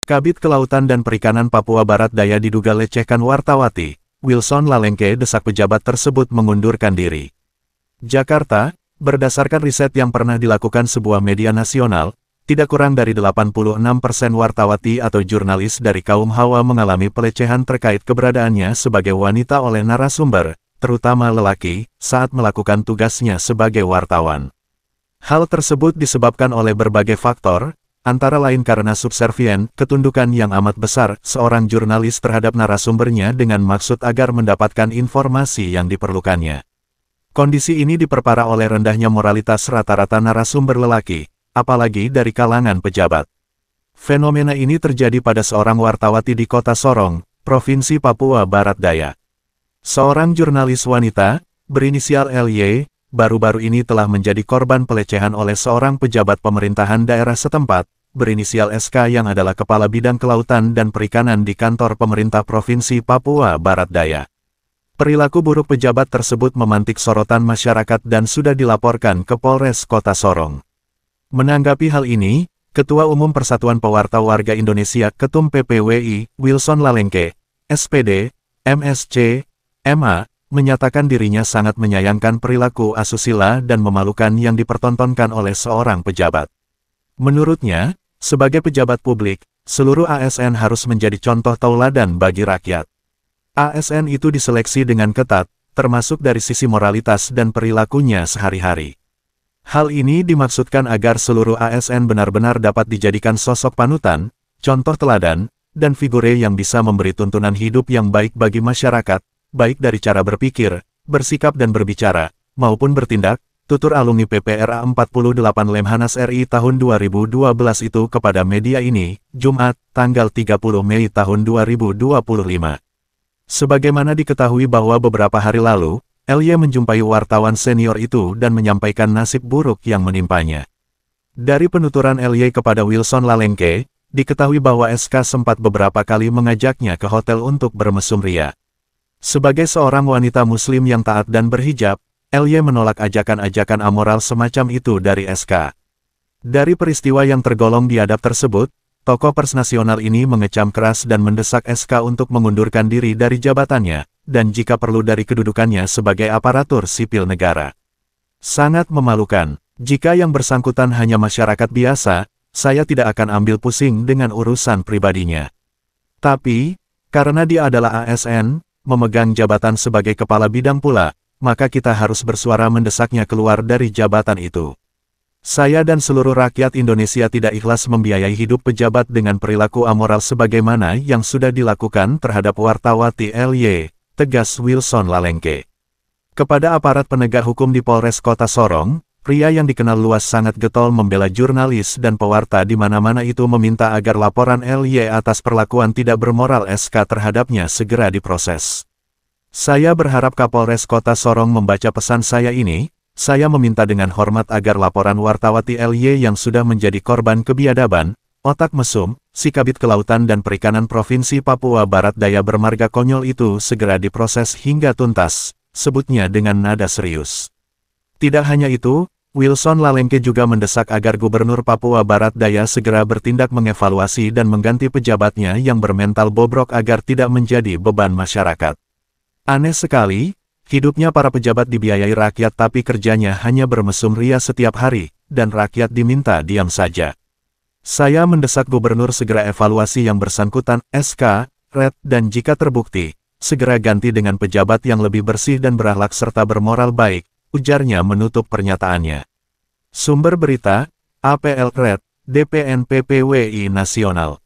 Kabid Kelautan dan Perikanan Papua Barat Daya diduga lecehkan wartawati. Wilson Lalengke desak pejabat tersebut mengundurkan diri. Jakarta, berdasarkan riset yang pernah dilakukan sebuah media nasional, tidak kurang dari 86% wartawati atau jurnalis dari kaum Hawa mengalami pelecehan terkait keberadaannya sebagai wanita oleh narasumber, terutama lelaki, saat melakukan tugasnya sebagai wartawan. Hal tersebut disebabkan oleh berbagai faktor, antara lain karena subservien, ketundukan yang amat besar seorang jurnalis terhadap narasumbernya dengan maksud agar mendapatkan informasi yang diperlukannya. Kondisi ini diperparah oleh rendahnya moralitas rata-rata narasumber lelaki, apalagi dari kalangan pejabat. Fenomena ini terjadi pada seorang wartawati di Kota Sorong, Provinsi Papua Barat Daya. Seorang jurnalis wanita, berinisial LY, baru-baru ini telah menjadi korban pelecehan oleh seorang pejabat pemerintahan daerah setempat, berinisial SK yang adalah Kepala Bidang Kelautan dan Perikanan di kantor pemerintah Provinsi Papua Barat Daya. Perilaku buruk pejabat tersebut memantik sorotan masyarakat dan sudah dilaporkan ke Polres Kota Sorong. Menanggapi hal ini, Ketua Umum Persatuan Pewarta Warga Indonesia Ketum PPWI, Wilson Lalengke, SPD, MSc, MA, menyatakan dirinya sangat menyayangkan perilaku asusila dan memalukan yang dipertontonkan oleh seorang pejabat. Menurutnya, sebagai pejabat publik, seluruh ASN harus menjadi contoh tauladan bagi rakyat. ASN itu diseleksi dengan ketat, termasuk dari sisi moralitas dan perilakunya sehari-hari. Hal ini dimaksudkan agar seluruh ASN benar-benar dapat dijadikan sosok panutan, contoh teladan, dan figure yang bisa memberi tuntunan hidup yang baik bagi masyarakat, baik dari cara berpikir, bersikap dan berbicara, maupun bertindak, tutur alumni PPRA 48 Lemhanas RI tahun 2012 itu kepada media ini, Jumat, tanggal 30 Mei tahun 2025. Sebagaimana diketahui bahwa beberapa hari lalu, LY menjumpai wartawan senior itu dan menyampaikan nasib buruk yang menimpanya. Dari penuturan LY kepada Wilson Lalengke, diketahui bahwa SK sempat beberapa kali mengajaknya ke hotel untuk bermesum ria. Sebagai seorang wanita muslim yang taat dan berhijab, LY menolak ajakan-ajakan amoral semacam itu dari SK. Dari peristiwa yang tergolong biadab tersebut, tokoh pers nasional ini mengecam keras dan mendesak SK untuk mengundurkan diri dari jabatannya, dan jika perlu dari kedudukannya sebagai aparatur sipil negara. Sangat memalukan, jika yang bersangkutan hanya masyarakat biasa, saya tidak akan ambil pusing dengan urusan pribadinya. Tapi, karena dia adalah ASN, memegang jabatan sebagai kepala bidang pula, maka kita harus bersuara mendesaknya keluar dari jabatan itu. Saya dan seluruh rakyat Indonesia tidak ikhlas membiayai hidup pejabat dengan perilaku amoral sebagaimana yang sudah dilakukan terhadap wartawati LY, tegas Wilson Lalengke. Kepada aparat penegak hukum di Polres Kota Sorong, pria yang dikenal luas sangat getol membela jurnalis dan pewarta di mana-mana itu meminta agar laporan LY atas perlakuan tidak bermoral SK terhadapnya segera diproses. Saya berharap Kapolres Kota Sorong membaca pesan saya ini. Saya meminta dengan hormat agar laporan wartawati LY yang sudah menjadi korban kebiadaban, otak mesum, si Kabid Kelautan dan Perikanan Provinsi Papua Barat Daya bermarga konyol itu segera diproses hingga tuntas, sebutnya dengan nada serius. Tidak hanya itu, Wilson Lalengke juga mendesak agar Gubernur Papua Barat Daya segera bertindak mengevaluasi dan mengganti pejabatnya yang bermental bobrok agar tidak menjadi beban masyarakat. Aneh sekali, hidupnya para pejabat dibiayai rakyat tapi kerjanya hanya bermesum ria setiap hari, dan rakyat diminta diam saja. Saya mendesak Gubernur segera evaluasi yang bersangkutan, SK, Red, dan jika terbukti, segera ganti dengan pejabat yang lebih bersih dan berakhlak serta bermoral baik, ujarnya menutup pernyataannya. Sumber berita, APL Red, DPN PPWI Nasional.